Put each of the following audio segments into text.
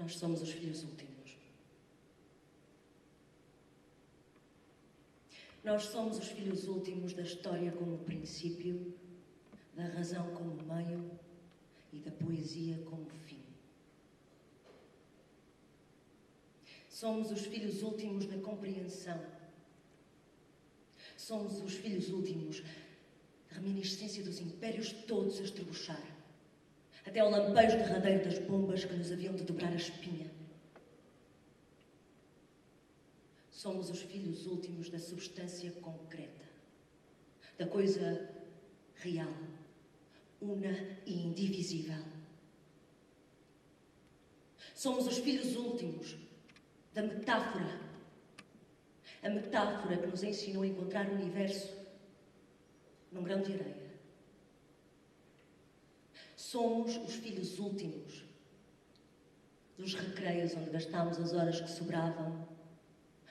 Nós somos os filhos últimos. Nós somos os filhos últimos da história como princípio, da razão como meio e da poesia como fim. Somos os filhos últimos da compreensão. Somos os filhos últimos da reminiscência dos impérios todos a estrebuchar, até ao lampejo derradeiro das bombas que nos haviam de dobrar a espinha. Somos os filhos últimos da substância concreta, da coisa real, una e indivisível. Somos os filhos últimos da metáfora, a metáfora que nos ensinou a encontrar o universo num grão de areia. Somos os filhos últimos dos recreios onde gastámos as horas que sobravam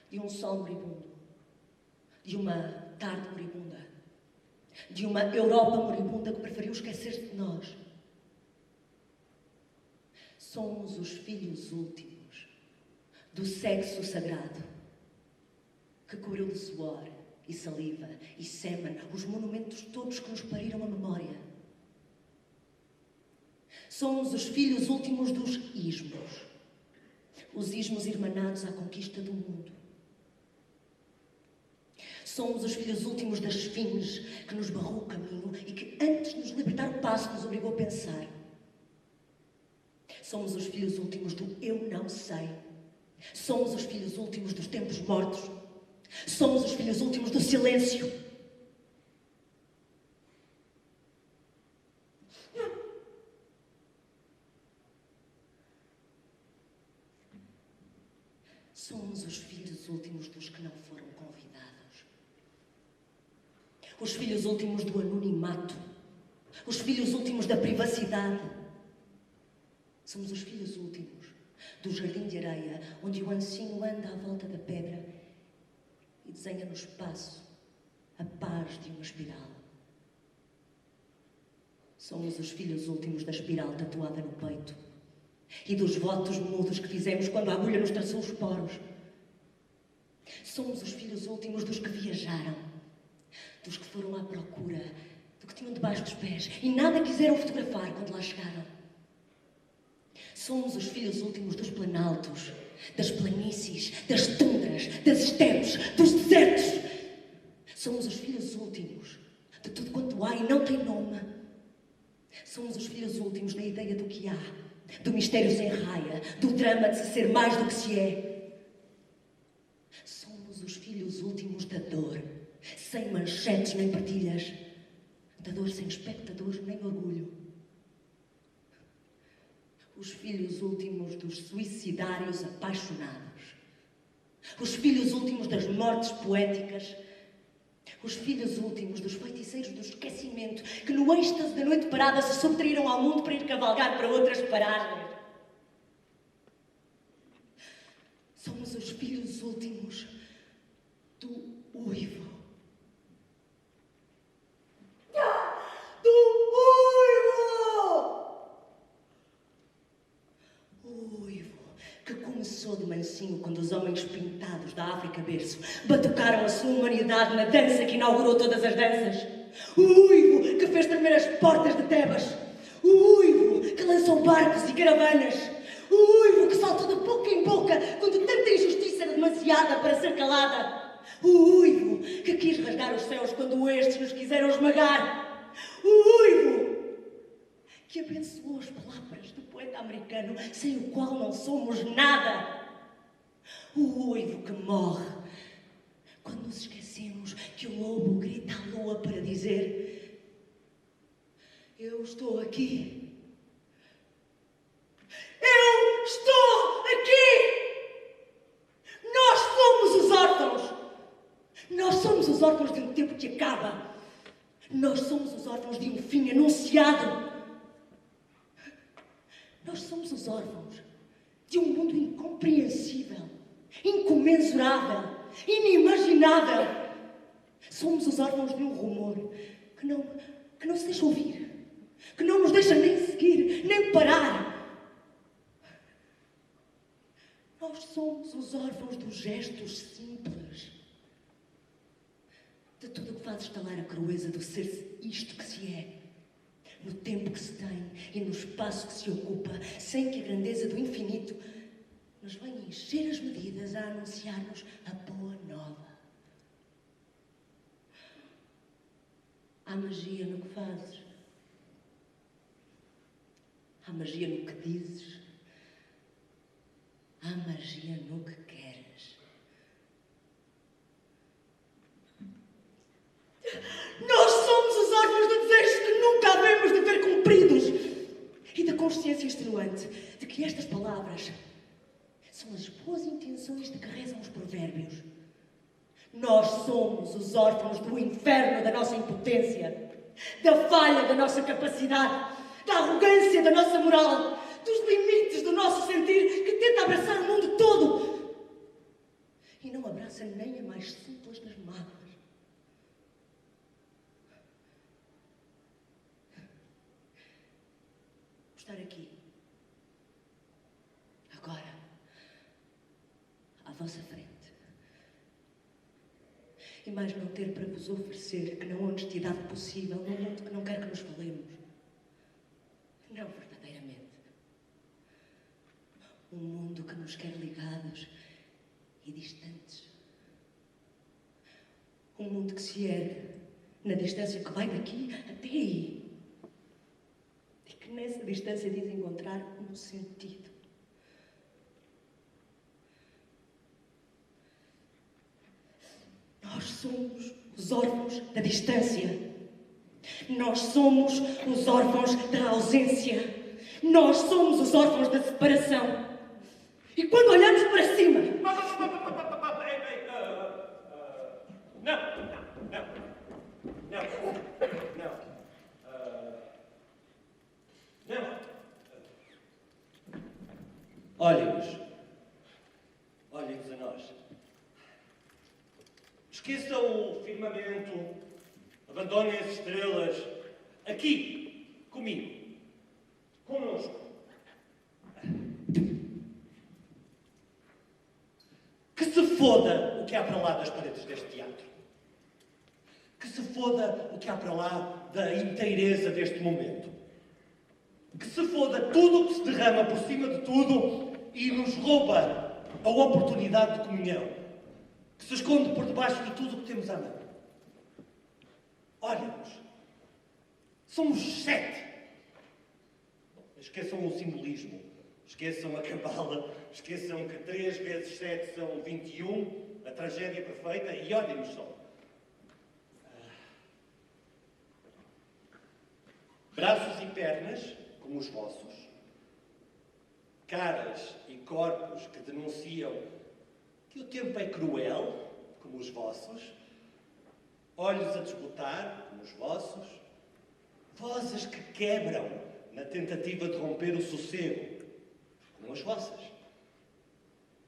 de um sol moribundo, de uma tarde moribunda, de uma Europa moribunda que preferiu esquecer-se de nós. Somos os filhos últimos do sexo sagrado que cobriu de suor e saliva e sêmen os monumentos todos que nos pariram a memória. Somos os filhos últimos dos ismos, os ismos irmanados à conquista do mundo. Somos os filhos últimos da esfinge que nos barrou o caminho e que, antes de nos libertar o passo, nos obrigou a pensar. Somos os filhos últimos do eu não sei. Somos os filhos últimos dos tempos mortos. Somos os filhos últimos do silêncio. Somos os filhos últimos dos que não foram convidados. Os filhos últimos do anonimato. Os filhos últimos da privacidade. Somos os filhos últimos do jardim de areia, onde o ancinho anda à volta da pedra e desenha no espaço a pares de uma espiral. Somos os filhos últimos da espiral tatuada no peito e dos votos mudos que fizemos quando a agulha nos traçou os poros. Somos os filhos últimos dos que viajaram, dos que foram à procura do que tinham debaixo dos pés e nada quiseram fotografar quando lá chegaram. Somos os filhos últimos dos planaltos, das planícies, das tundras, das estepes, dos desertos. Somos os filhos últimos de tudo quanto há e não tem nome. Somos os filhos últimos da ideia do que há, do mistério sem raia, do drama de se ser mais do que se é. Somos os filhos últimos da dor, sem manchetes nem partilhas, da dor sem espectadores nem orgulho. Os filhos últimos dos suicidários apaixonados. Os filhos últimos das mortes poéticas. Os filhos últimos dos feiticeiros do esquecimento que no êxtase da noite parada se subtraíram ao mundo para ir cavalgar para outras paragens. Somos os filhos últimos do uivo. Que começou de mansinho quando os homens pintados da África berço batucaram a sua humanidade na dança que inaugurou todas as danças. O uivo que fez tremer as portas de Tebas. O uivo que lançou barcos e caravanas. O uivo que saltou de boca em boca quando tanta injustiça era demasiada para ser calada. O uivo que quis rasgar os céus quando estes nos quiseram esmagar. O uivo que abençoou as palavras do poeta americano, sem o qual não somos nada. O uivo que morre quando nos esquecemos que o lobo grita à lua para dizer: eu estou aqui. Eu estou aqui! Nós somos os órfãos! Nós somos os órfãos de um tempo que acaba. Nós somos os órfãos de um fim anunciado. Nós somos os órfãos de um mundo incompreensível, incomensurável, inimaginável. Somos os órfãos de um rumor que não se deixa ouvir, que não nos deixa nem seguir, nem parar. somos os órfãos dos gestos simples. De tudo o que faz estalar a crueza do ser isto que se é. No tempo que se tem e no espaço que se ocupa, sem que a grandeza do infinito nos venha encher as medidas a anunciar-nos a boa nova. Há magia no que fazes. Há magia no que dizes. Há magia no que queres. Nós somos os órfãos de desejos que nunca havemos de ter cumpridos. E da consciência extenuante de que estas palavras são as boas intenções de que rezam os provérbios. Nós somos os órfãos do inferno da nossa impotência, da falha da nossa capacidade, da arrogância da nossa moral, dos limites do nosso sentir que tenta abraçar o mundo todo e não abraça nem a mais simples das mágoas. Estar aqui, agora, à vossa frente, e mais não ter para vos oferecer que na honestidade possível, num mundo que não quer que nos falemos. Não verdadeiramente. Um mundo que nos quer ligados e distantes. Um mundo que se ergue na distância que vai daqui até aí. E que nessa distância diz encontrar um sentido. Nós somos os órfãos da distância. Nós somos os órfãos da ausência. Nós somos os órfãos da separação. E quando olhamos para cima... Não. Olhem-nos. Olhem-nos a nós. Esqueçam o firmamento. Abandonem as estrelas. Aqui, comigo. Conosco. Que se foda o que há para lá das paredes deste teatro. Que se foda o que há para lá da inteireza deste momento. Que se foda tudo o que se derrama por cima de tudo e nos rouba a oportunidade de comunhão. Que se esconde por debaixo de tudo o que temos à mão. Olhem-nos. Somos 7. Esqueçam o simbolismo. Esqueçam a cabala. Esqueçam que 3 vezes 7 são 21. A tragédia perfeita. E olhem-nos só. Braços e pernas, como os vossos. Caras e corpos que denunciam que o tempo é cruel, como os vossos. Olhos a disputar, como os vossos. Vozes que quebram na tentativa de romper o sossego, como as vossas.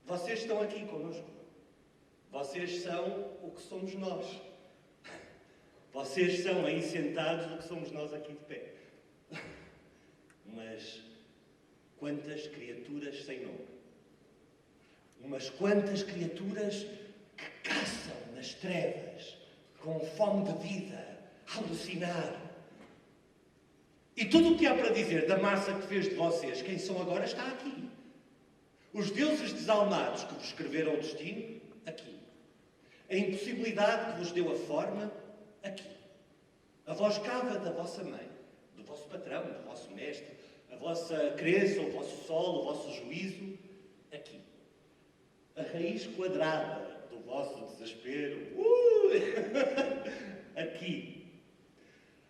Vocês estão aqui connosco. Vocês são o que somos nós. Vocês são aí sentados o que somos nós aqui de pé. Mas quantas criaturas sem nome. Umas quantas criaturas que caçam nas trevas, com fome de vida, a alucinar. E tudo o que há para dizer da massa que fez de vocês quem são agora está aqui. Os deuses desalmados que vos escreveram o destino, aqui. A impossibilidade que vos deu a forma, aqui. A voz cava da vossa mãe, do vosso patrão, do vosso mestre, a vossa crença, o vosso sol, o vosso juízo, aqui. A raiz quadrada do vosso desespero, aqui.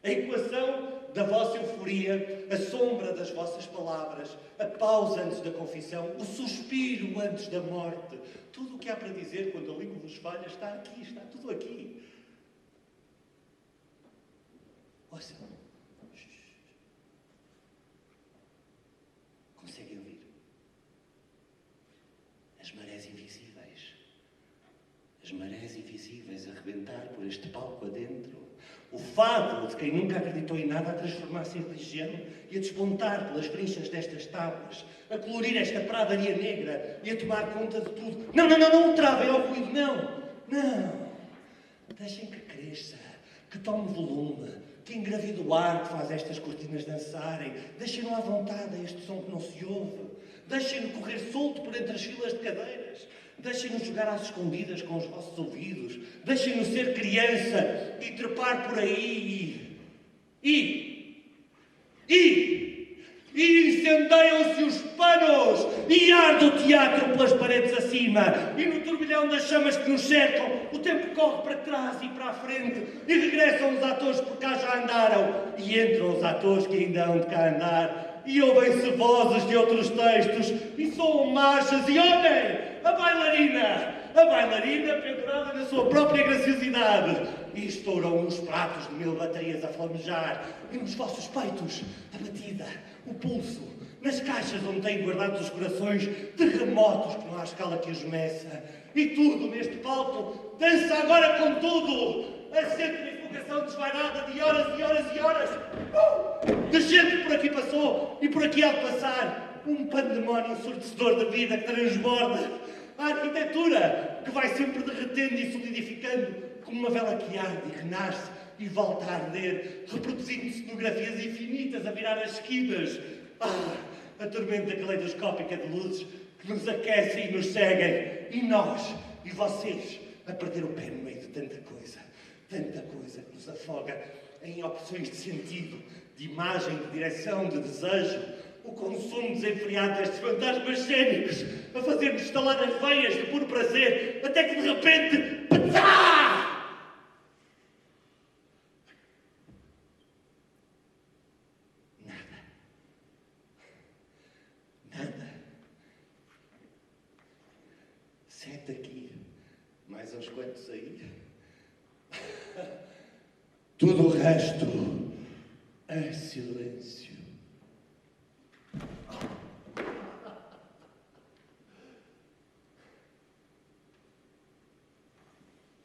A equação da vossa euforia, a sombra das vossas palavras, a pausa antes da confissão, o suspiro antes da morte. Tudo o que há para dizer quando a língua vos falha está aqui, está tudo aqui. Ouçam. Conseguem ouvir? As marés invisíveis. As marés invisíveis a rebentar por este palco adentro. O fado de quem nunca acreditou em nada a transformar-se em religião e a despontar pelas grinchas destas tábuas, a colorir esta pradaria negra e a tomar conta de tudo. Não, não, não, não o travem ao ruído, não. Não. Deixem que cresça, que tome volume, que engravide o ar que faz estas cortinas dançarem. Deixem-no à vontade a este som que não se ouve. Deixem-no correr solto por entre as filas de cadeiras. Deixem-no jogar às escondidas com os vossos ouvidos. Deixem-no ser criança e trepar por aí. E incendeiam-se os panos e arde o teatro pelas paredes acima. E no turbilhão das chamas que nos cercam, o tempo corre para trás e para a frente. E regressam os atores que por cá já andaram. E entram os atores que ainda hão de cá andar. E ouvem-se vozes de outros textos. E soam marchas. E olhem! A bailarina pendurada na sua própria graciosidade. E estouram nos pratos de 1000 baterias a flamejar. E nos vossos peitos, a batida, o pulso. Nas caixas onde têm guardados os corações, terremotos que não há escala que os meça. E tudo neste palco dança agora com tudo. A recente divulgação desvairada de horas e horas e horas. De gente que por aqui passou e por aqui há de passar. Um pandemónio ensurdecedor de vida que transborda. A arquitetura que vai sempre derretendo e solidificando como uma vela que arde e renasce e volta a arder, reproduzindo cenografias infinitas a virar as esquinas. A tormenta caleidoscópica de luzes que nos aquecem e nos seguem. E nós, e vocês, a perder o pé no meio de tanta coisa que nos afoga em opções de sentido, de imagem, de direção, de desejo. O consumo desenfreado destes fantasmas cênicos a fazer-nos estalar as veias de puro prazer, até que de repente... Pá! Nada. Sete aqui, mais uns quantos aí. Tudo o resto é silêncio.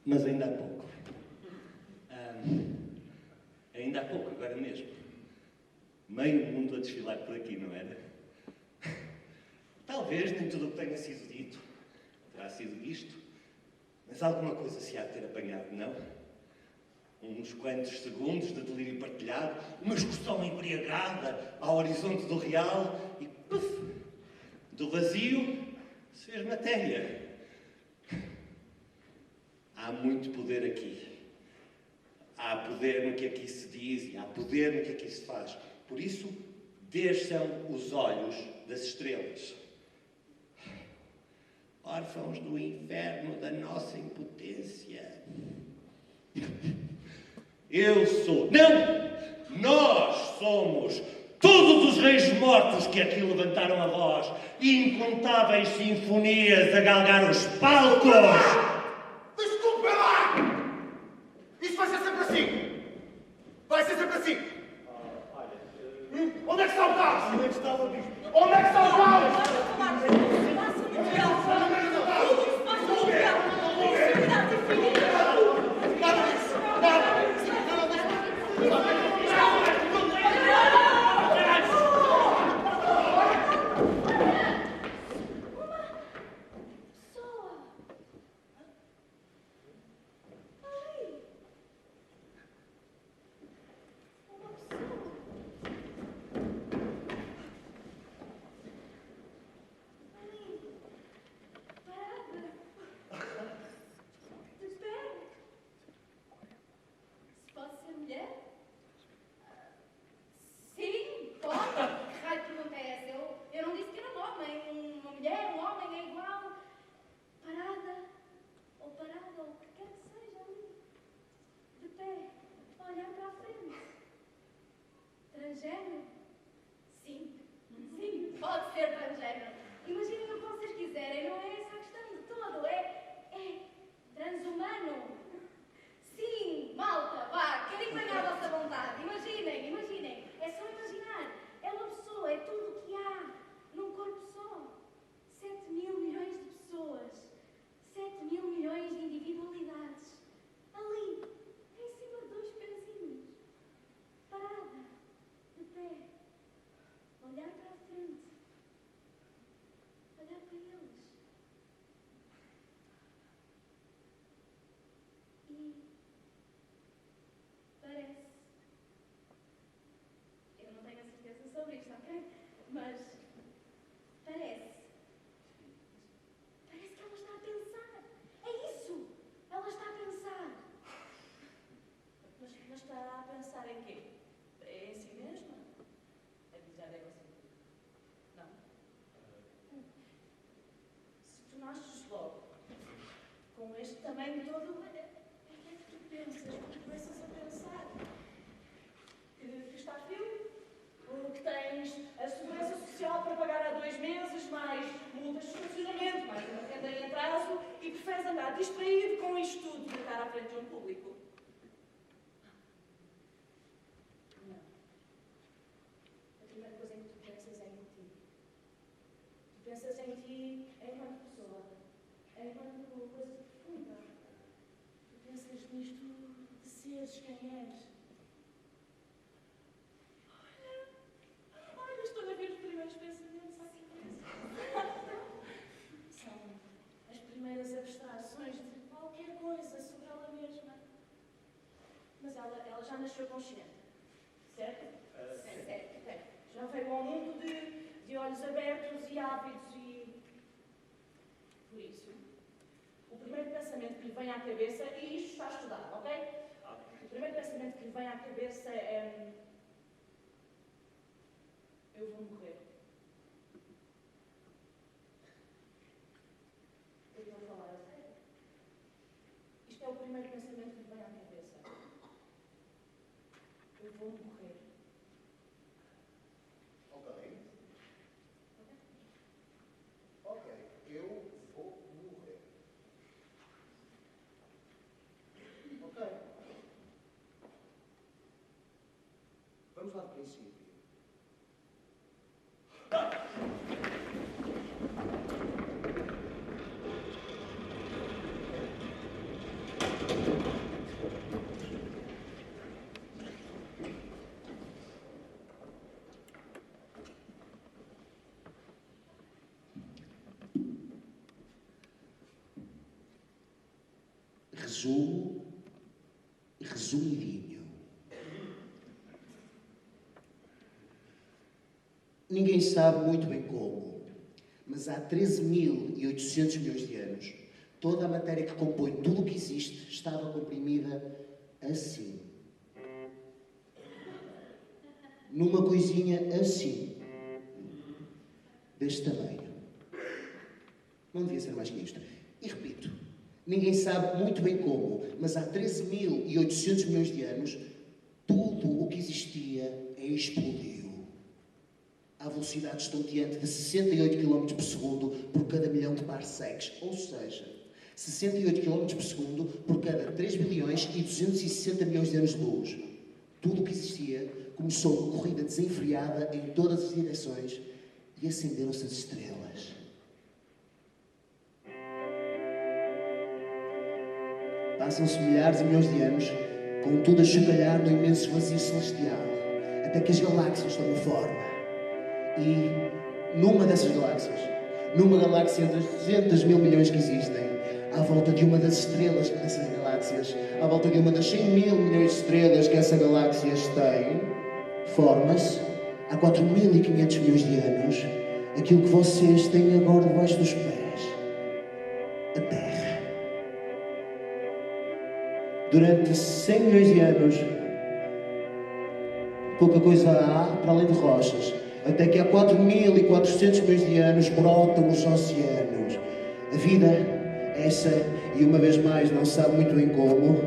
Mas ainda há pouco. Ainda há pouco, agora mesmo. Meio mundo a desfilar por aqui, não era? Talvez nem tudo o que tenha sido dito terá sido isto, mas alguma coisa se há de ter apanhado, não? Uns quantos segundos de delírio partilhado, uma excursão embriagada ao horizonte do real e, puf, do vazio se fez matéria. Há muito poder aqui. Há poder no que aqui se diz e há poder no que aqui se faz. Por isso, desçam os olhos das estrelas. Órfãos do inferno da nossa impotência. Eu sou... Não! Nós somos todos os reis mortos que aqui levantaram a voz e incontáveis sinfonias a galgar os palcos. Desculpe lá! Isto vai ser sempre assim! Vai ser sempre assim! Onde é que está o caos? Onde é que está o bispo? Onde é que está o caos? ok? Mas parece. Parece que ela está a pensar. É isso! Ela está a pensar. Mas está a pensar em quê? É em si mesma? A dizer é você. Não. Se tu nasces logo, com este tamanho todo, o que é que tu pensas? Tu começas a pensar que está frio? Ou que tens a segurança social para pagar há 2 meses, mais multas de estacionamento, mais uma renda em atraso, e preferes andar distraído com isto tudo e estar à frente de um público? Não. A primeira coisa em que tu pensas é em ti. Tu pensas em ti enquanto pessoa, enquanto coisa profunda. Tu pensas nisto de seres quem és. Olha, estou a ver os primeiros pensamentos à cabeça. São as primeiras abstrações de qualquer coisa sobre ela mesma. Mas ela já nasceu consciente, certo? Sim. Certo. Ok. Já veio ao mundo de olhos abertos e ávidos e... Por isso, o primeiro pensamento que lhe vem à cabeça, e isto está estudado, ok? O primeiro pensamento que lhe vem à cabeça é... Eu vou morrer. Eu estou a falar a sério. Isto é o primeiro pensamento que lhe vem à cabeça. Eu vou morrer. Ok. Ok, eu vou morrer. Ok. Vamos lá do princípio. Resumidinho. Ninguém sabe muito bem como, mas há 13.800 milhões de anos, toda a matéria que compõe tudo o que existe estava comprimida assim. Numa coisinha assim. Deste tamanho. Não devia ser mais que isto. E repito, ninguém sabe muito bem como, mas há 13.800 milhões de anos, tudo o que existia explodiu. À velocidade estonteante de 68 km por segundo por cada milhão de parsecs. Ou seja, 68 km por segundo por cada 3 bilhões e 260 milhões de anos-luz. Tudo o que existia começou uma corrida desenfreada em todas as direções e acenderam-se as estrelas. Passam-se milhares e milhões de anos, com tudo a chocalhar no imenso vazio celestial, até que as galáxias tomam forma. E, numa dessas galáxias, numa galáxia entre as 200 mil milhões que existem, à volta de uma das estrelas dessas galáxias, à volta de uma das 100 mil milhões de estrelas que essa galáxia tem, forma-se, há 4.500 milhões de anos, aquilo que vocês têm agora debaixo dos pés. A Terra. Durante 100 milhões de anos, pouca coisa há para além de rochas, até que há 4.400 milhões de anos brotam os oceanos. A vida, essa, e uma vez mais não se sabe muito bem como,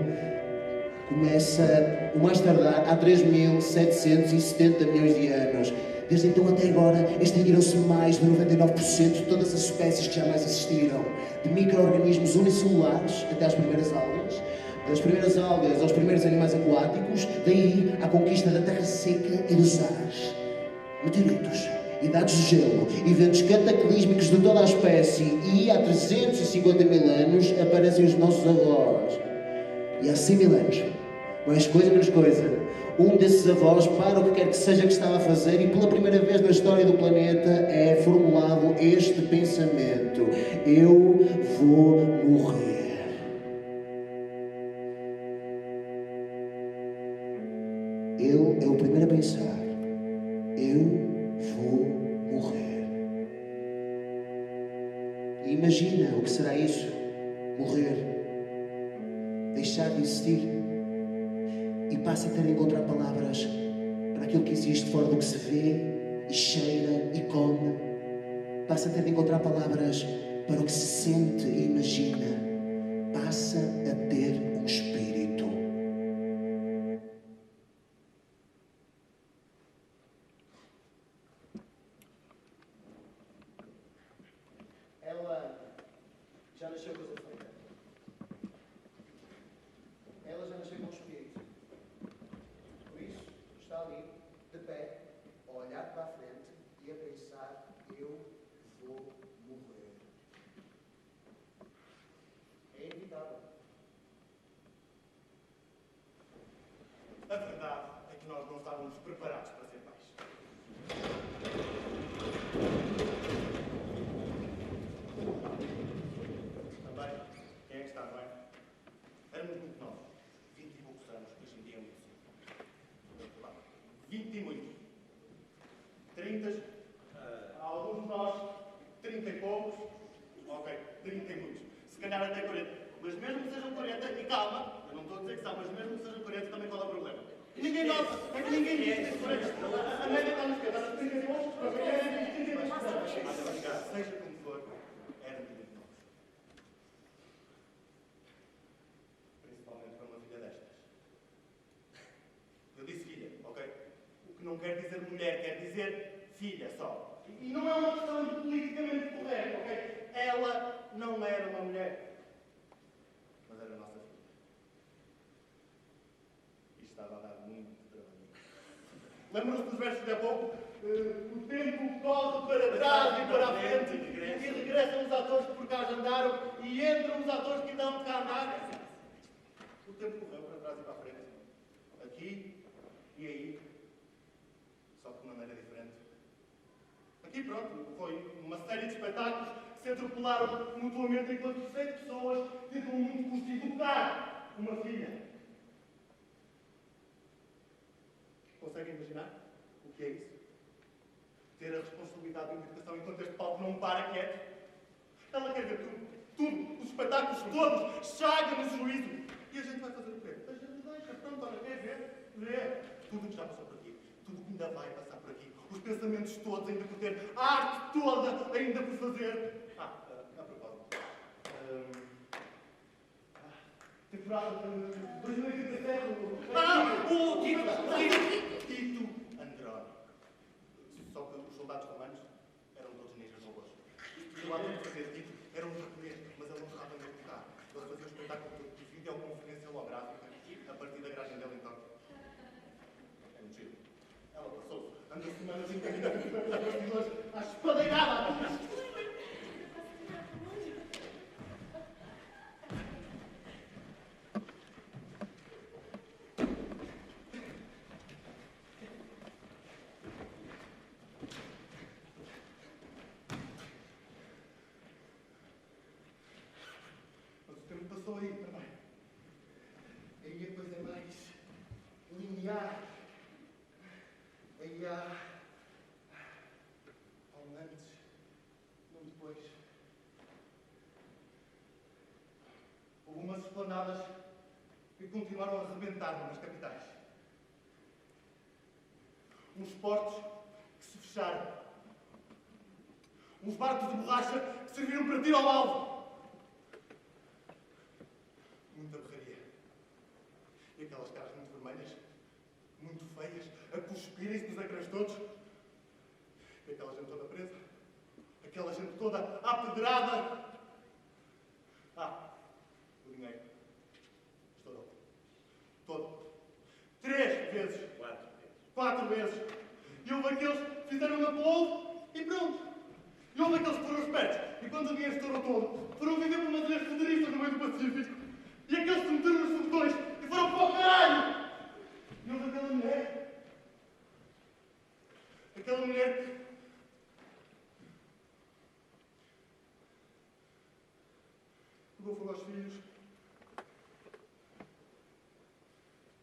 começa, o mais tardar, há 3.770 milhões de anos. Desde então até agora, extinguiram-se mais de 99% de todas as espécies que jamais existiram. De micro-organismos unicelulares até às primeiras algas, das primeiras algas aos primeiros animais aquáticos, daí à conquista da terra seca e dos ares. Meteoritos, idades de gelo, eventos cataclísmicos de toda a espécie, e há 350 mil anos aparecem os nossos avós. E há 100 mil anos, mais coisa menos coisa, um desses avós para o que quer que seja que estava a fazer e pela primeira vez na história do planeta é formulado este pensamento: eu vou morrer. Ele é o primeiro a pensar: eu Imagina o que será isso. Morrer. Deixar de existir. E passa a ter de encontrar palavras para aquilo que existe fora do que se vê, e cheira, e come. Passa a ter de encontrar palavras para o que se sente e imagina. Passa a ter um espírito. Ela já nasceu coisa feita. Ela já nasceu com um espírito. Por isso, está ali, de pé, a olhar para a frente e a pensar: eu vou morrer. É inevitável. A verdade é que nós não estávamos preparados para ser pais. Também, quem é que está bem? Éramos muito novos, 20 e poucos anos, hoje em dia é muito cedo. 20 e muitos. 30, alguns de nós, 30 e poucos, ok, 30 e muitos. Se calhar até 40. Mas mesmo que sejam 40, e calma, eu não estou a dizer que são, mas mesmo que sejam 40, também qual é o problema? E ninguém nota, é que ninguém diz que a média está nos esquerda, está nos 30 e poucos, seja como for, eram muito novos. Principalmente para uma filha destas. Eu disse filha, ok? O que não quer dizer mulher, quer dizer filha só. E não é uma questão de politicamente correto, ok? Ela não era uma mulher, mas era a nossa filha. E estava a dar muito trabalho. Lembram-se dos versos de há pouco? O tempo corre para trás e para a frente, e regressam os atores que por cá já andaram, e entram os atores que ainda não cá andaram. O tempo correu para trás e para a frente. Aqui e aí. Só que de maneira diferente. Aqui, pronto, foi uma série de espetáculos que se atropelaram mutuamente enquanto 100 pessoas tentam um mundo custo educar uma filha. Conseguem imaginar o que é isso? Ter a responsabilidade da educação enquanto este palco não para quieto? Ela quer ver tudo, tudo, os espetáculos todos, chaga no juízo. E a gente vai fazer o quê? A gente deixa, pronto, olha, quer ver? Vê. Tudo o que já passou por aqui, tudo o que ainda vai passar por aqui, os pensamentos todos ainda por ter, a arte toda ainda por fazer. A propósito. Temporada de 2017. O Tito Andrónico. Só que os soldados romanos eram todos ninjas robôs. E o ator de fazer Tito era um japonês, mas ele não estava nem a tocar. Ele fazia um espetáculo todo de videoconferência holográfica a partir da garagem dele em Tóquio. É muito giro. Ela passou-se. Anda semanas encaminhando para os bastidores à espadeinhada. Passou aí também. Aí a coisa é mais linear. Aí há um antes, um depois. Houve umas esplanadas que continuaram a arrebentar nas capitais. Uns portos que se fecharam. Uns barcos de borracha que serviram para tiro ao alvo. Muita berraria. E aquelas caras muito vermelhas, muito feias, a cuspirem-se nos ecrãs todos. E aquela gente toda presa. Aquela gente toda apedrada. O dinheiro. Estourou. Todo. 3 vezes. 4 vezes. E houve aqueles que fizeram uma upload e pronto. E houve aqueles que foram espertos. E quando o dinheiro estourou todo, foram viver por umas ilhas futuristas no meio do Pacífico. E aqueles que se meteram nos foguetões e foram para o caralho! E houve aquela mulher. Aquela mulher que pegou fogo aos filhos.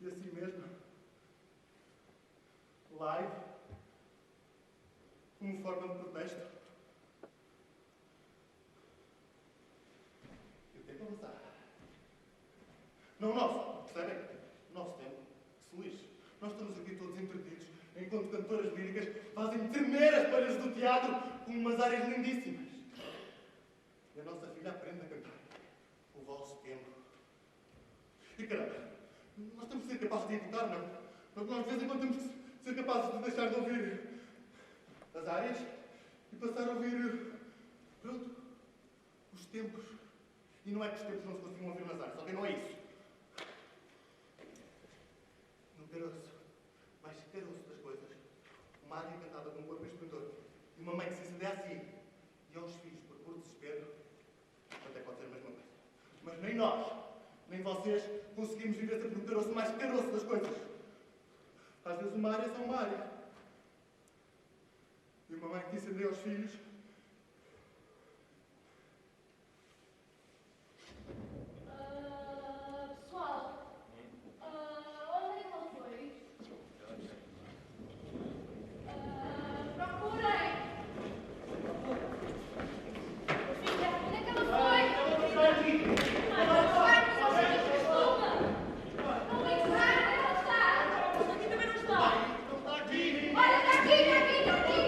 E assim mesmo, live, como forma de protesto, Não nosso, percebem? Nosso tempo, que se lixe. Nós estamos aqui todos entretidos, enquanto cantoras líricas fazem tremer as paredes do teatro com umas áreas lindíssimas. E a nossa filha aprende a cantar o vosso tempo. E caramba, nós temos de ser capazes de evitar, não? Porque nós de vez em quando temos de ser capazes de deixar de ouvir as áreas e passar a ouvir, pronto, os tempos. E não é que os tempos não se conseguem ouvir nas áreas, ok? Não é isso. No caroço, mais caroço das coisas, uma área cantada com um corpo instrutor e uma mãe que se incendeia a si e aos filhos por desespero, até pode ser a mesma coisa. Mas nem nós, nem vocês, conseguimos viver sempre no caroço mais caroço das coisas. Às vezes uma área é só uma área. E uma mãe que incendeia aos filhos. Pessoal, onde é que ele foi? Procurem! Filha, onde é que ela foi? Ela não está aqui! Não vem cá, onde ela está? Aqui também não está! Não está aqui! Olha, está aqui, está aqui, está aqui!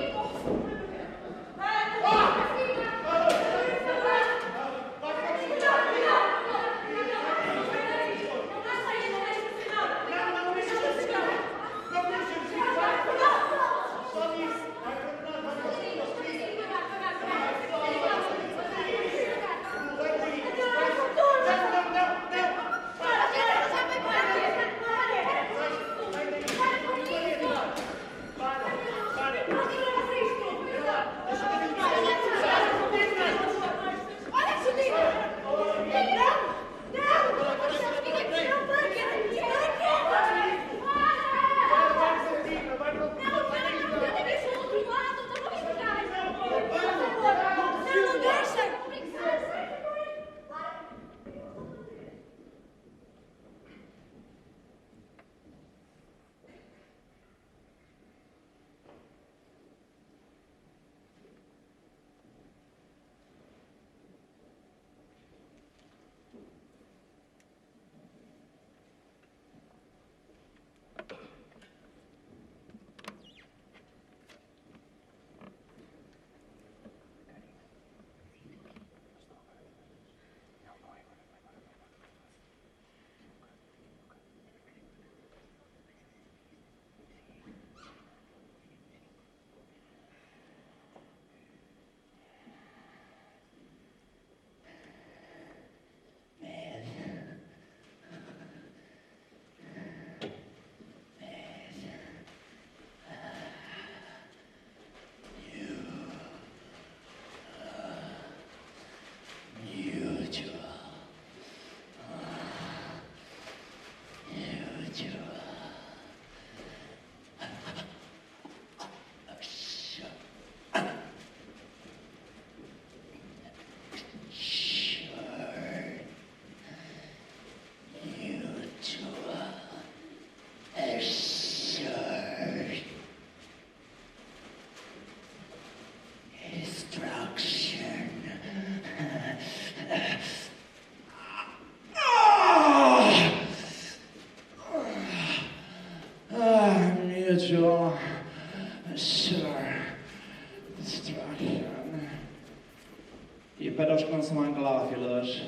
E para os que não são anglófilos,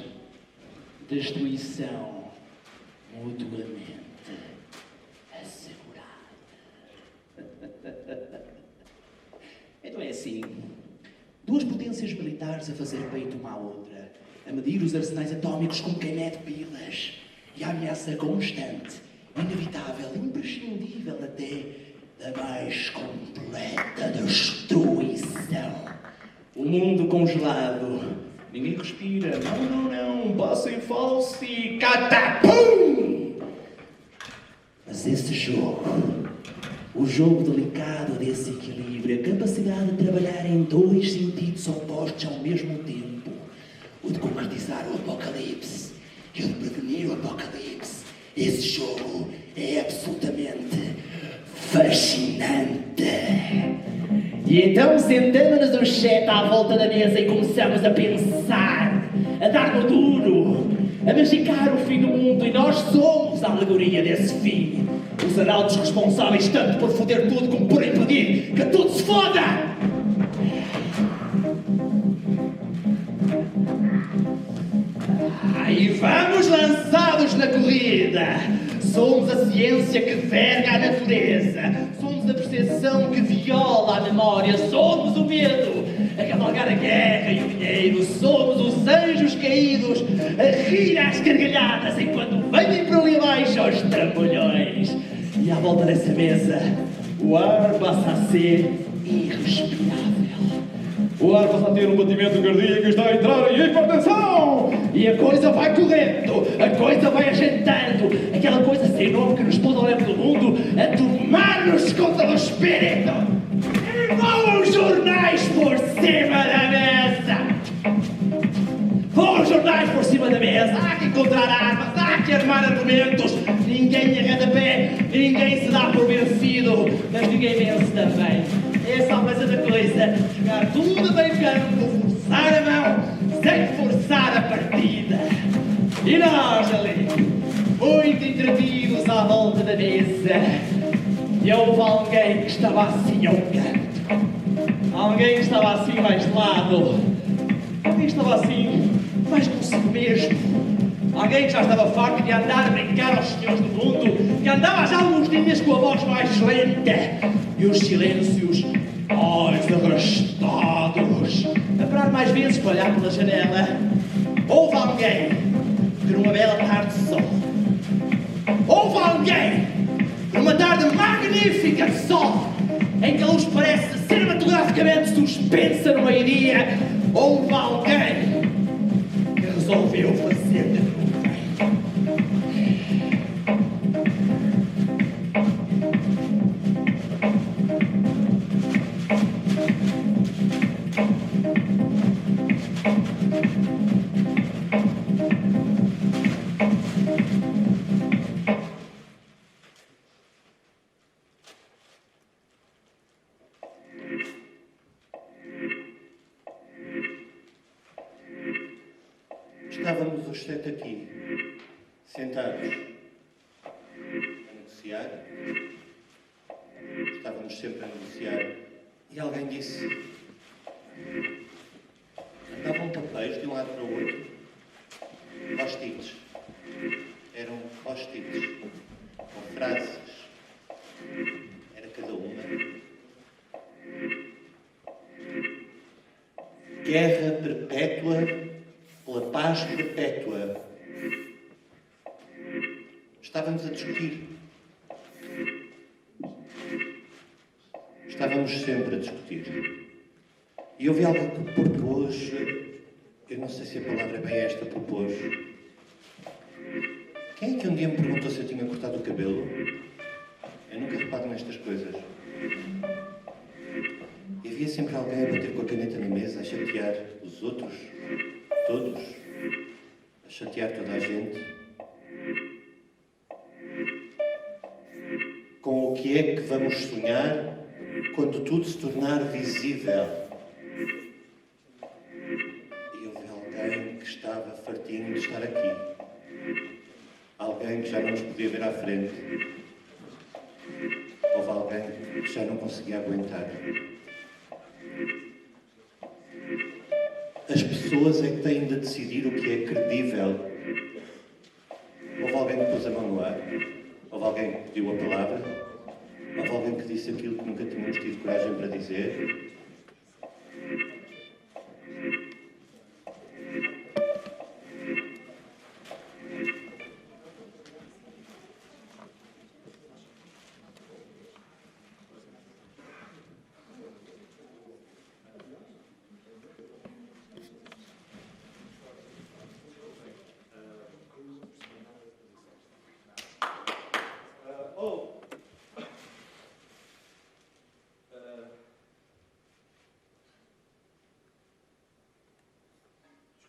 destruição mutuamente assegurada. Então é assim, duas potências militares a fazer peito uma à outra, a medir os arsenais atómicos como quem mede pilas, e a ameaça constante, inevitável, imprescindível até da mais completa destruição. O mundo congelado. Ninguém respira. Não. Passo em falso e catapum! Mas esse jogo, o jogo delicado desse equilíbrio, a capacidade de trabalhar em dois sentidos opostos ao mesmo tempo, o de concretizar o apocalipse e o de prevenir o apocalipse, esse jogo é absolutamente fascinante. E então sentamos-nos os 7 à volta da mesa e começamos a pensar, a dar no duro, a magicar o fim do mundo, e nós somos a alegoria desse fim. Os arautos responsáveis tanto por foder tudo como por impedir que tudo se foda! E vamos lançados na corrida. Somos a ciência que verga a natureza. Somos a percepção que viola a memória. Somos o medo a cavalgar a guerra e o dinheiro. Somos os anjos caídos a rir às gargalhadas enquanto vêm por ali abaixo aos trambolhões. E à volta dessa mesa o ar passa a ser irrespirável. O ar passa a ter um batimento cardíaco e está a entrar em hipertensão! E a coisa vai correndo, a coisa vai ajeitando, aquela coisa sem nome que nos pôs ao leve do mundo a tomar-nos conta do espírito! E vão os jornais por cima da mesa! Vão os jornais por cima da mesa! Há que encontrar armas, há que armar argumentos! Ninguém arreda pé, ninguém se dá por vencido, mas ninguém vence também. Essa é a coisa da coisa, jogar tudo a bem campo, forçar a mão, sem forçar a partida. E nós ali, muito entretidos à volta da mesa, e houve alguém que estava assim ao canto, alguém que estava assim mais de lado, alguém que estava assim mais consigo mesmo, alguém que já estava farto de andar a brincar aos senhores do mundo, que andava já uns dias com a voz mais lenta, e os silêncios mais arrastados, a parar mais vezes para olhar pela janela. Houve alguém que numa bela tarde de sol, houve alguém que numa tarde magnífica de sol, em que a luz parece cinematograficamente suspensa no meio-dia, houve alguém que resolveu fazer-lhe bem. Estávamos os 7 aqui, sentados, a negociar. Estávamos sempre a negociar. E alguém disse: andavam papéis de um lado para o outro, post-its. Eram post-its, com frases. Era cada uma. Guerra perpétua pela paz perpétua. Estávamos a discutir. Estávamos sempre a discutir. E houve alguém que propôs, eu não sei se a palavra é bem esta, propôs. Quem é que um dia me perguntou se eu tinha cortado o cabelo? Eu nunca reparo nestas coisas. E havia sempre alguém a bater com a caneta na mesa, a chatear os outros. Todos, a chatear toda a gente, com o que é que vamos sonhar quando tudo se tornar visível. E houve alguém que estava fartinho de estar aqui, alguém que já não nos podia ver à frente, houve alguém que já não conseguia aguentar. As pessoas é que têm de decidir o que é credível. Houve alguém que pôs a mão no ar, houve alguém que pediu a palavra, houve alguém que disse aquilo que nunca tínhamos tido coragem para dizer.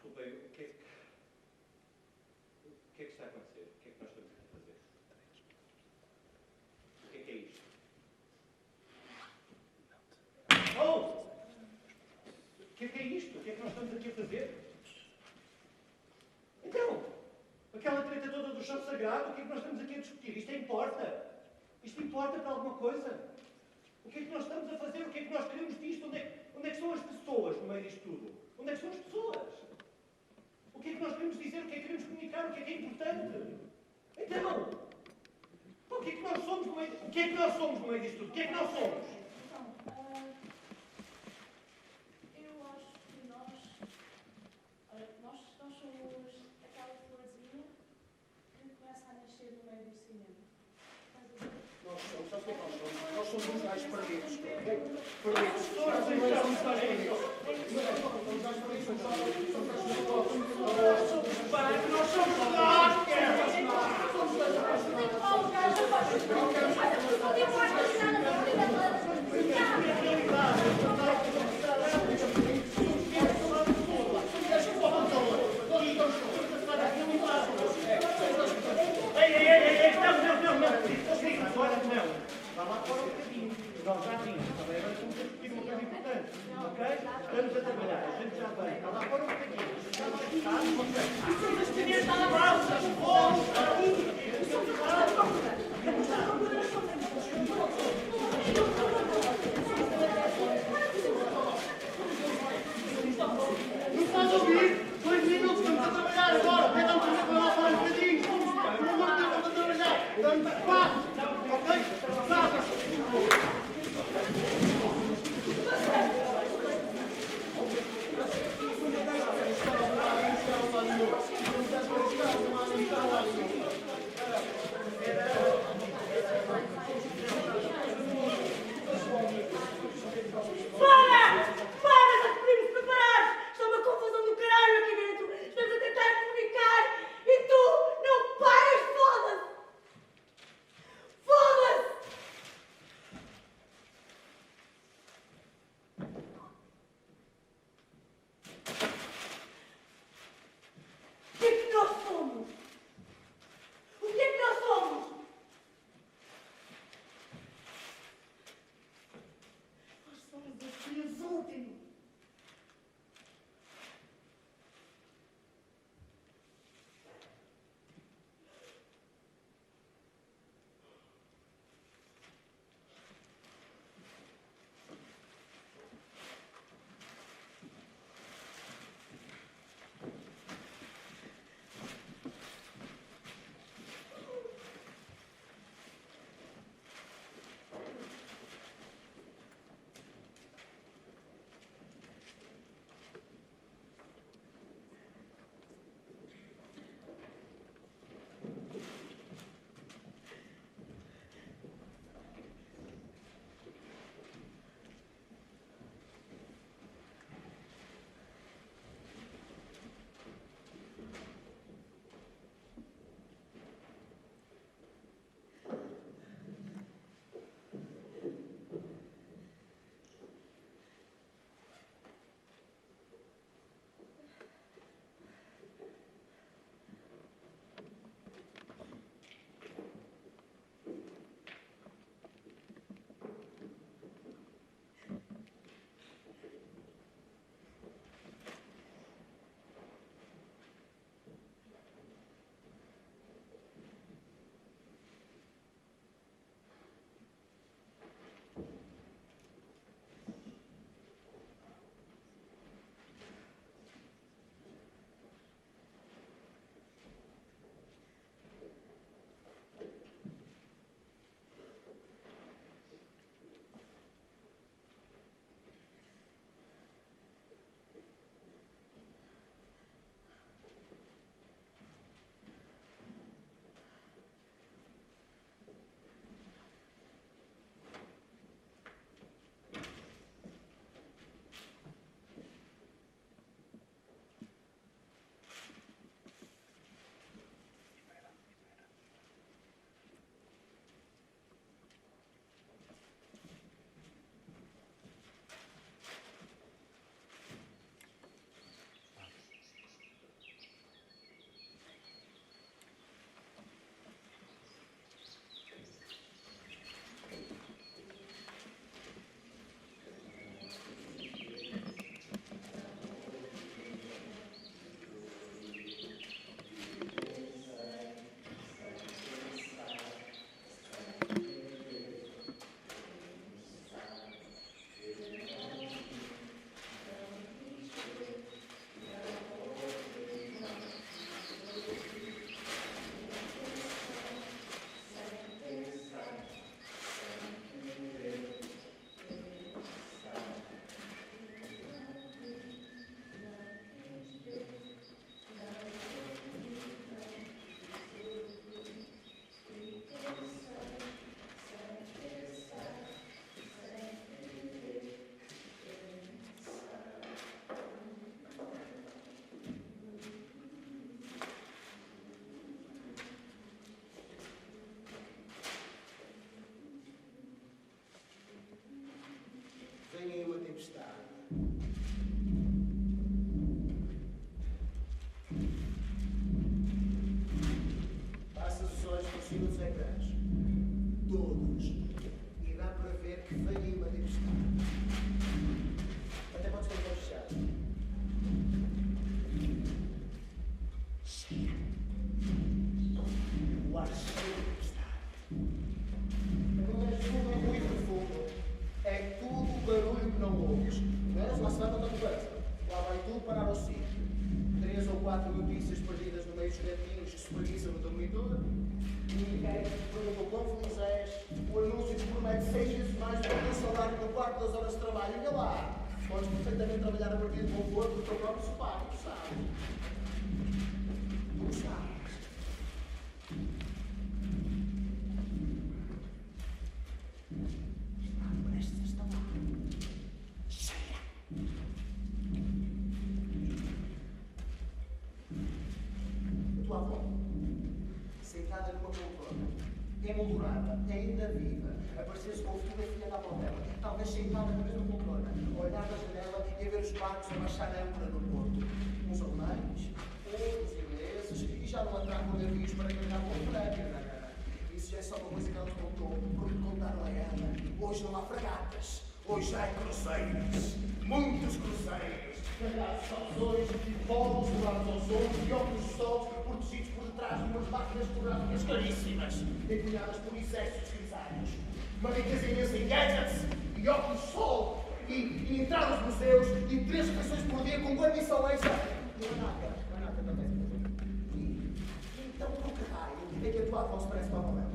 Desculpem, o que é que está a acontecer? O que é que nós estamos a fazer? O que é isto? Oh! O que é isto? O que é que nós estamos aqui a fazer? Então, sagrado, o que é que nós estamos aqui a discutir? Isto importa? Isto importa para alguma coisa? O que é que nós estamos a fazer? O que é que nós queremos disto? Onde é que estão as pessoas no meio disto tudo? Onde é que estão as pessoas? O que é que nós queremos dizer? O que é que queremos comunicar? O que é importante? Então, o que é que nós somos no meio, o que é que nós somos no meio disto tudo? O que é que nós somos? Então, eu acho que nós somos aquela florzinha que começa a nascer no meio do cinema. Estás a ver? Nós somos, sabe o que é que nós somos? Nós somos uns gajos perdidos. Todos em somos perdidos. Nós somos nós, Vá lá fora um bocadinho. Nós já vimos, também agora estamos a discutir uma coisa importante. Ok? Estamos a trabalhar, a gente já vem. Vá lá fora um bocadinho. Já vai estar, ok? As meninas estão na balsa, as bolsas. Não estás a ouvir? 2 minutos, estamos a trabalhar agora. Estamos a trabalhar fora um bocadinho. Pelo amor de Deus, estamos a trabalhar. Estamos a passo. Ok? Passo. Para! Para! Já podemos preparados! Está uma confusão do caralho aqui dentro! Estamos a tentar comunicar e tu não paras! Foda-se! Foda-se! O que é que nós somos? O que é que nós somos? Nós somos os filhos últimos. os gatinhos espreguiçam no teu monitor. E ninguém perguntou quão feliz és. O anúncio te promete 6 vezes mais do que o teu salário no quarto das horas de trabalho. Olha lá, podes perfeitamente trabalhar a partir de conforto do teu próprio sofá. Tu sabes. Tu sabes. Prestes a estar lá. Cheira. A tua avó, sentada numa poltrona, emoldurada, ainda viva, aparecesse com o fotografia da avó dela, talvez sentada na mesma poltrona, a olhar da janela e a ver os barcos a marchar âncora no porto. Uns alemães, outros ingleses, e já não atracam navios para carregar com o prédio. Isso já é só uma coisa que ela te contou, porque contaram a ela. Hoje não há fragatas, hoje há cruzeiros, muitos cruzeiros, carregados aos olhos e polos dourados aos ombros e óculos de sol protegidos por detrás de umas máquinas fotográficas caríssimas, empunhadas por exércitos grisalhos, uma riqueza imensa em gadgets e óculos de sol e entradas de museus e 3 refeições por dia com guarnições e manata também. Então, por que raio é que a tua avó se parece com a avó dela?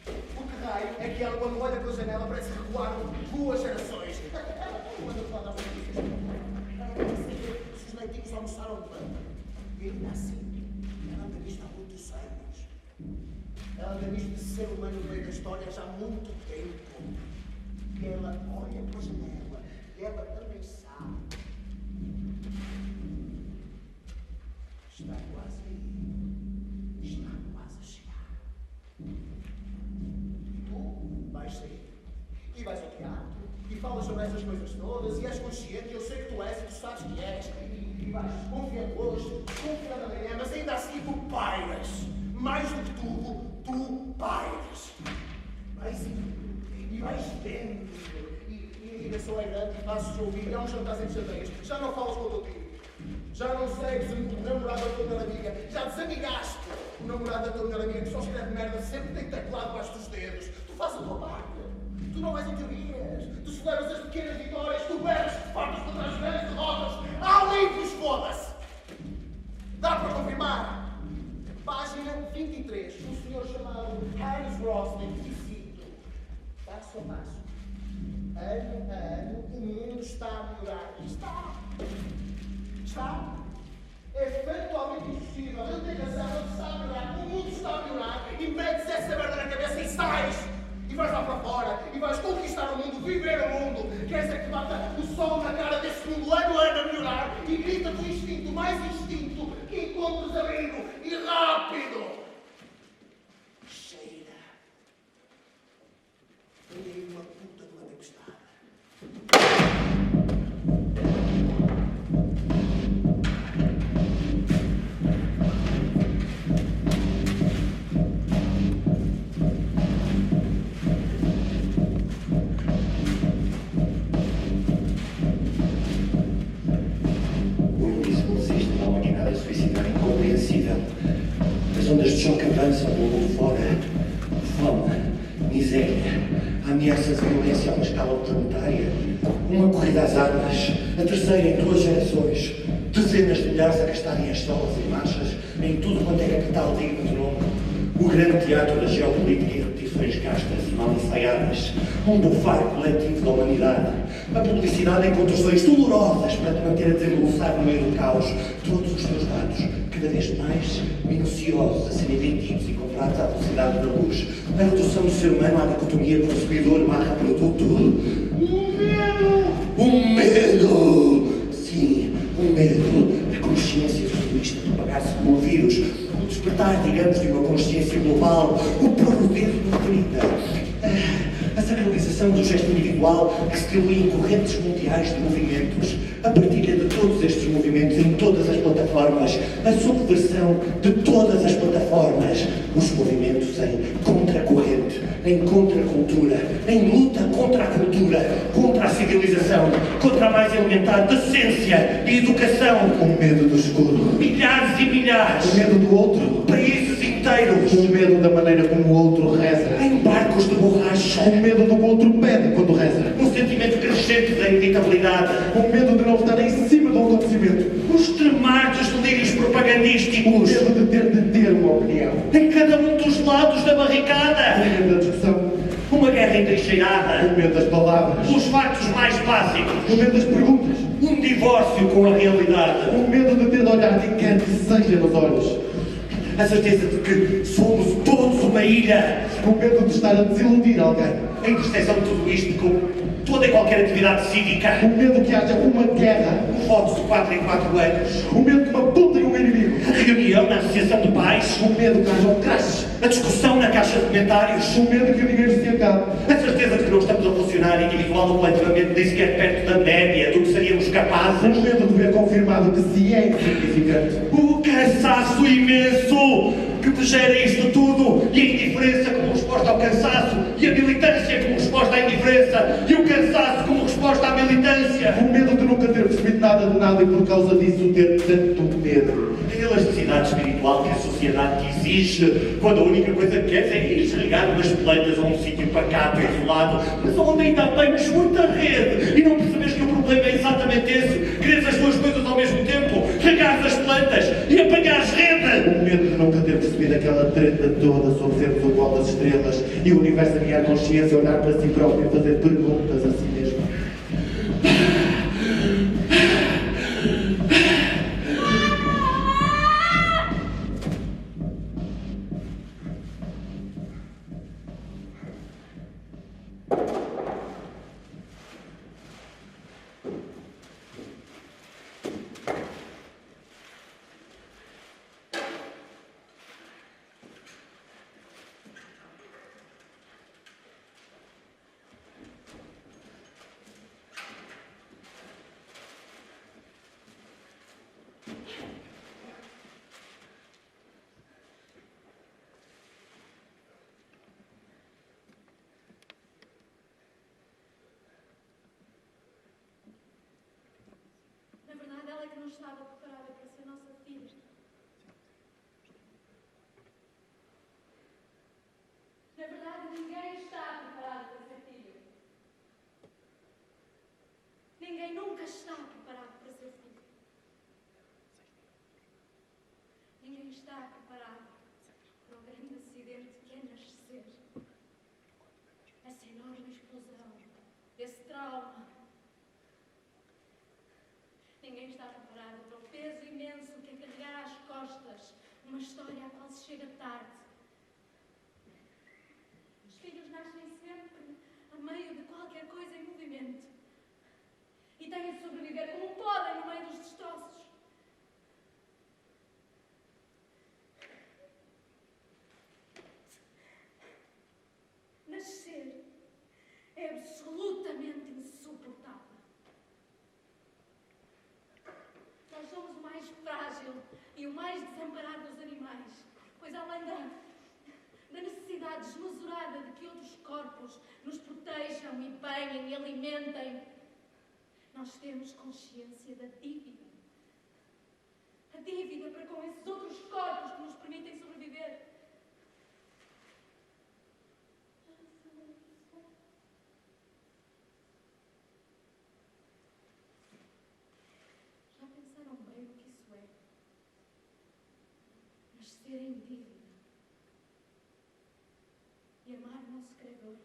Por que raio é que ela, quando olha pela janela, parece recuar 2 gerações? Quando eu falo das notícias, ela quer saber se os leitinhos almoçaram tanto. E ainda assim, ela anda nisto há muitos anos. Ela anda nisto de ser humano no meio da história já há muito tempo. E ela olha pela janela e ela também sabe. Está quase aí. Está quase a chegar. Tu vais sair. E vais ao teatro. E falas sobre essas coisas todas. E és consciente. E eu sei que tu és. E tu sabes que és. E vais confiando hoje. Confiando amanhã. Mas ainda assim tu pairas. Mais do que tudo, tu pairas. Vais indo. E vais vendo. E a ligação é grande. E fazes ouvir. E há um jantar sem chateias. Já não falas com o teu tio. Já não segues o namorado da tua melhor amiga. Já desamigaste o namorado da tua melhor amiga que só escreve merda, sempre tem teclado debaixo dos dedos. Tu fazes a tua parte. Tu não vais em teorias. Tu celebras as pequenas vitórias. Tu berras fartas contra as velhas derrotas. Há livros, foda-se! Dá para confirmar. Página 23. Um senhor chamado Hans Rosling. E cito. Passo a passo. Ano a ano, o mundo está a melhorar. Está. Está? É factualmente impossível. Eu tenho razão, ele está a melhorar. O mundo está a melhorar. E metes essa merda na cabeça e sais. E vais lá para fora. E vais conquistar o mundo, viver o mundo. Queres é que bata o sol na cara desse mundo ano a ano a melhorar. E grita com o instinto, mais instinto, que encontres abrigo. E rápido. Cheira. Tem aí uma puta de uma tempestade. As ondas de choque avançam pelo mundo fora. Fome, miséria, ameaças de violência a uma escala planetária. Uma corrida às armas, a terceira em 2 gerações. Dezenas de milhares a gastarem as solas e marchas em tudo quanto é capital digno de nome. O grande teatro da geopolítica e repetições gastas e mal ensaiadas. Um bufar coletivo da humanidade. A publicidade em contorções dolorosas para te manter a desembolsar no meio do caos todos os teus dados, cada vez mais minuciosos, a serem vendidos e comprados à velocidade da luz. A redução do ser humano à dicotomia consumidor/produto. Um medo! Sim, um medo. A consciência futurista propagar-se como o vírus. O despertar, digamos, de uma consciência global. O progredir do planeta. A sacralização do gesto individual que se dilui em correntes mundiais de movimentos, a partilha de todos estes movimentos em todas as plataformas, a subversão de todas as plataformas, os movimentos em contracorrente, em contracultura, em luta contra a cultura, contra a civilização, contra a mais elementar decência e educação. O medo do escuro. Milhares e milhares. O medo do outro. Países inteiros. O medo da maneira como o outro reza. Em barcos de borracha. O medo do que o outro pede quando reza. Um sentimento crescente da inevitabilidade. O medo de não estar em cima medo do acontecimento. Os tremados delírios propagandísticos. O medo de ter uma opinião. Em cada um dos lados da barricada. O medo da discussão. Uma guerra entrincheirada. O medo das palavras. Os factos mais básicos. O medo das perguntas. Um divórcio com a realidade. O medo de ter de olhar quem quer que seja nos olhos. A certeza de que somos todos uma ilha. O medo de estar a desiludir alguém. A interseção de tudo isto com toda e qualquer atividade cívica. O medo que haja uma guerra. Votos de 4 em 4 anos. O medo que uma puta e um inimigo. A reunião na Associação de Pais. O medo que haja um crash. A discussão na caixa de comentários. O medo que o dinheiro se acabe. A certeza de que não estamos a funcionar individual ou coletivamente nem sequer perto da média do que seríamos capazes. O medo de ver confirmado que se é insignificante. O cansaço imenso que te gera isto tudo, e a indiferença como resposta ao cansaço, e a militância como resposta à indiferença, e o cansaço como resposta à militância. O medo de nunca ter percebido nada de nada e por causa disso ter tanto medo. A elasticidade espiritual que a sociedade te exige, quando a única coisa que queres é ir desligar umas plantas a um sítio pacato e isolado, mas onde ainda apanhas muita rede, e não percebes que o problema é exatamente esse, queres as duas coisas ao mesmo tempo, regares as plantas e apanhares rede. O medo de nunca ter percebido aquela treta toda sobre sermos o pó das estrelas e o universo a ganhar consciência, olhar para si próprio e fazer perguntas a si mesmo. Na verdade, ela é que não estava preparada para ser nossa filha. Na verdade, ninguém está preparado para ser filho. Ninguém nunca está preparado para ser filho. Ninguém está preparado para o grande acidente que é nascer. Essa enorme explosão, esse trauma. Ninguém está preparado para o peso imenso que é carregar às costas uma história à qual se chega tarde. Os filhos nascem sempre a meio de qualquer coisa em movimento e têm de sobreviver como podem no meio dos destroços. Nascer é absolutamente insuportável. Nós somos o mais frágil e o mais desamparado dos animais, pois além da necessidade desmesurada de que outros corpos nos protejam e banhem e alimentem, nós temos consciência da dívida. A dívida para com esses outros corpos que nos permitem sobreviver. Já pensaram bem o que isso é? Nascer em dívida. E amar o nosso Criador.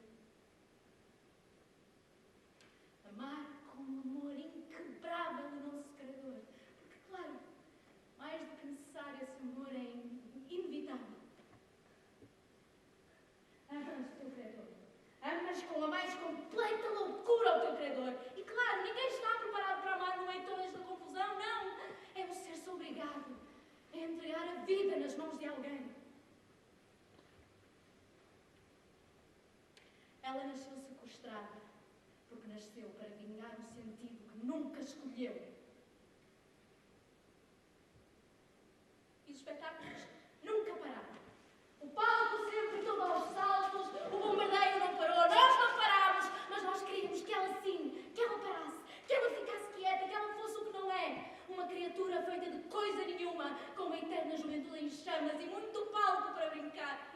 Amar com um amor inquebrável o nosso Criador. Porque, claro, mais do que necessário, esse amor é inevitável. Amas o teu Criador. Amas com a mais completa loucura o teu Criador. E, claro, ninguém está preparado para amar no meio de toda esta confusão, não. É um ser-se obrigado a entregar a vida nas mãos de alguém. Ela nasceu sequestrada, porque nasceu para vingar um sentido que nunca escolheu. E os espetáculos nunca pararam. O palco sempre todo aos saltos, o bombardeio não parou, nós não parámos, mas nós queríamos que ela sim, que ela parasse, que ela ficasse quieta, que ela fosse o que não é. Uma criatura feita de coisa nenhuma, com uma eterna juventude em chamas e muito palco para brincar.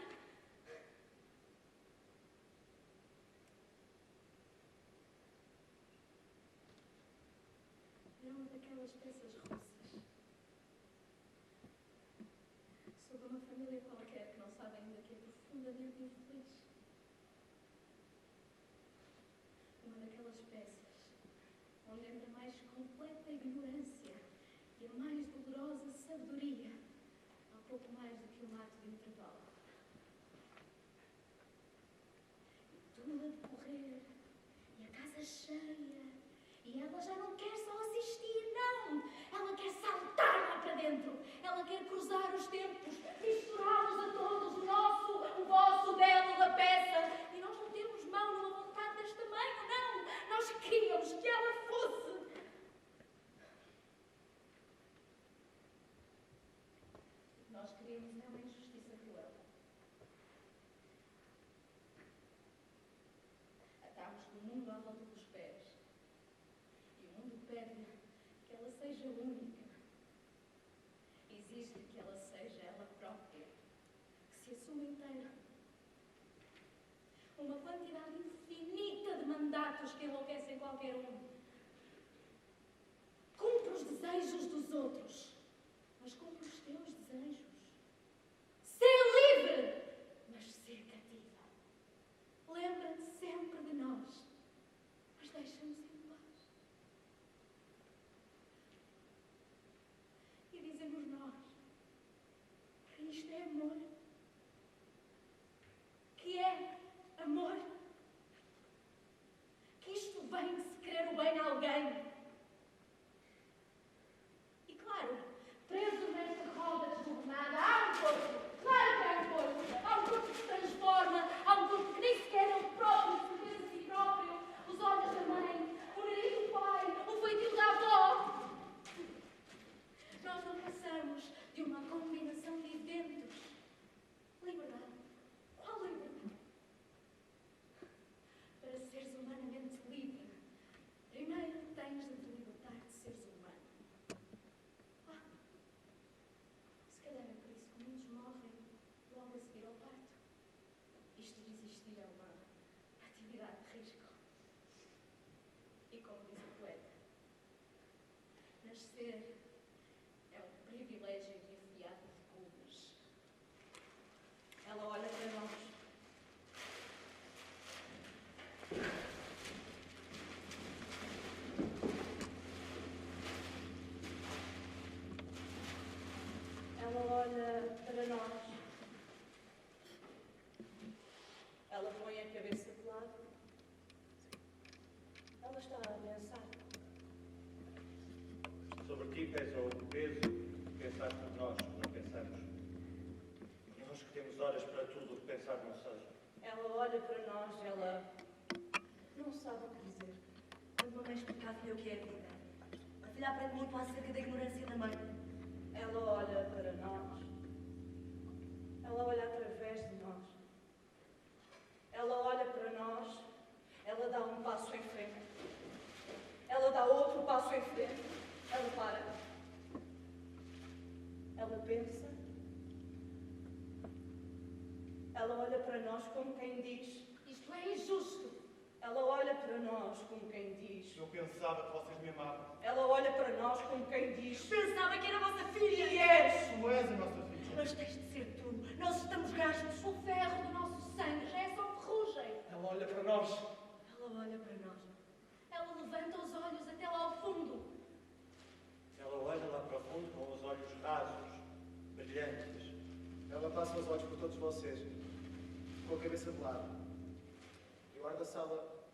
Eu aquelas peças russas. Sobre uma família qualquer que não sabe ainda que é profundamente infeliz. Uma daquelas peças onde entra a mais completa ignorância e a mais dolorosa sabedoria, há pouco mais do que um ato de intervalo. E tudo a correr, e a casa cheia, e ela já não quer só assistir, não! Ela quer saltar lá para dentro, ela quer cruzar os tempos, misturá-los a todos, o nosso, o vosso, o belo da peça. E nós não temos mão numa vontade deste tamanho, não! Nós queríamos que ela fosse. Nós queríamos é uma injustiça cruel. Atámos-lhe o mundo à volta dos pés. E o mundo pede que ela seja única. Exige que ela seja ela própria, que se assuma inteira. Uma quantidade infinita de mandatos que enlouquecem qualquer um. Cumpre os desejos dos outros, mas cumpre os teus desejos. Ser livre, mas ser cativa. Lembra-te sempre de nós, mas deixa-nos em paz. E dizemos nós que isto é amor. Que é amor. Que isto vem de se querer o bem a alguém. E claro, preso nesta roda desgovernada, há um corpo. Claro que há um corpo. Há um corpo que se transforma. Há um corpo que nem sequer é o próprio, que se vê a si próprio. Os olhos da mãe, o nariz do pai, o feitio da avó. Nós não passamos de uma combinação de eventos. Liberdade. Qual liberdade? Para seres humanamente livre, primeiro tens de te libertar de seres humano. Se calhar é por isso que muitos morrem logo a seguir ao parto. Isto de existir é uma atividade de risco. E como diz o poeta, nascer é um privilégio enfiado de culpas. Ela olha para nós. Ela olha para nós. Ela põe a cabeça de lado. Ela está a pensar. Sobre ti pesa o peso de pensar por nós, não pensamos. E nós que temos horas para tudo o que pensar não seja. Ela olha para nós, ela não sabe o que dizer. Quando uma mãe explicar-lhe o que é a vida, a filha aprende muito acerca da ignorância da mãe. Ela olha para nós. Ela olha através de nós. Ela olha para nós. Ela dá um passo em frente. Ela dá outro passo em frente. Ela para. Ela pensa. Ela olha para nós como quem diz: isto é injusto. Ela olha para nós como quem diz: Eu pensava que vocês me amavam. ela olha para nós como quem diz: Pensava que era a vossa filha. e és. Tu és a nossa filha. Mas tens de ser tu. Nós estamos gastos. O ferro do nosso sangue já é só ferrugem. Ela olha para nós. Ela olha para nós. Ela levanta os olhos até lá ao fundo. Ela olha lá para o fundo com os olhos rasos, brilhantes. Ela passa os olhos por todos vocês, com a cabeça de lado. E o guarda-sala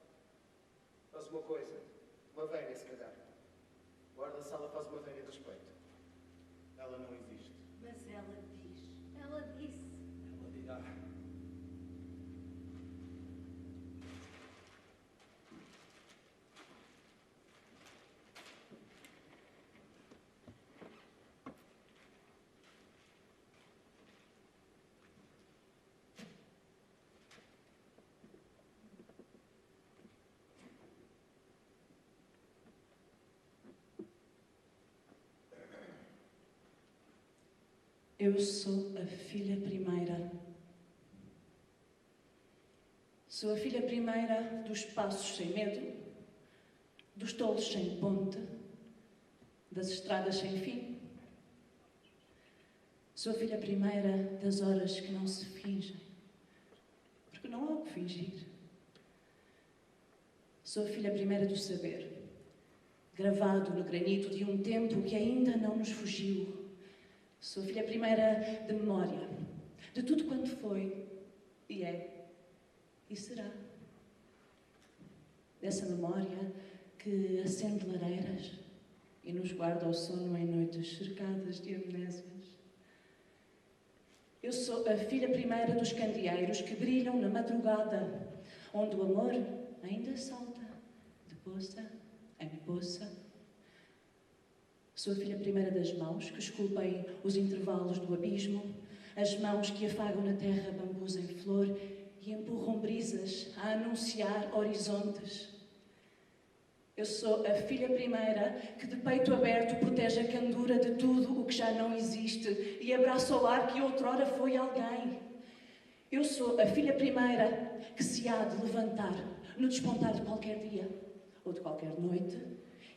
faz uma coisa, uma velha se calhar. O guarda-sala faz uma velha de respeito. Ela não existe. Mas ela diz. Ela disse. Ela dirá. Eu sou a filha primeira. Sou a filha primeira dos passos sem medo, dos tolos sem ponte, das estradas sem fim. Sou a filha primeira das horas que não se fingem, porque não há o que fingir. Sou a filha primeira do saber, gravado no granito de um tempo que ainda não nos fugiu. Sou a filha primeira de memória, de tudo quanto foi, e é, e será. Dessa memória que acende lareiras e nos guarda ao sono em noites cercadas de amnésias. Eu sou a filha primeira dos candeeiros que brilham na madrugada, onde o amor ainda salta de poça em poça. Sou a filha primeira das mãos que esculpem os intervalos do abismo, as mãos que afagam na terra bambus em flor e empurram brisas a anunciar horizontes. Eu sou a filha primeira que de peito aberto protege a candura de tudo o que já não existe e abraça o ar que outrora foi alguém. Eu sou a filha primeira que se há de levantar no despontar de qualquer dia ou de qualquer noite.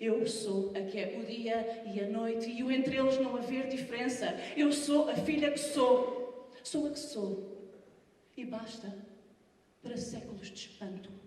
Eu sou a que é o dia e a noite e o entre eles não haver diferença. Eu sou a filha que sou. Sou a que sou. E basta para séculos de espanto.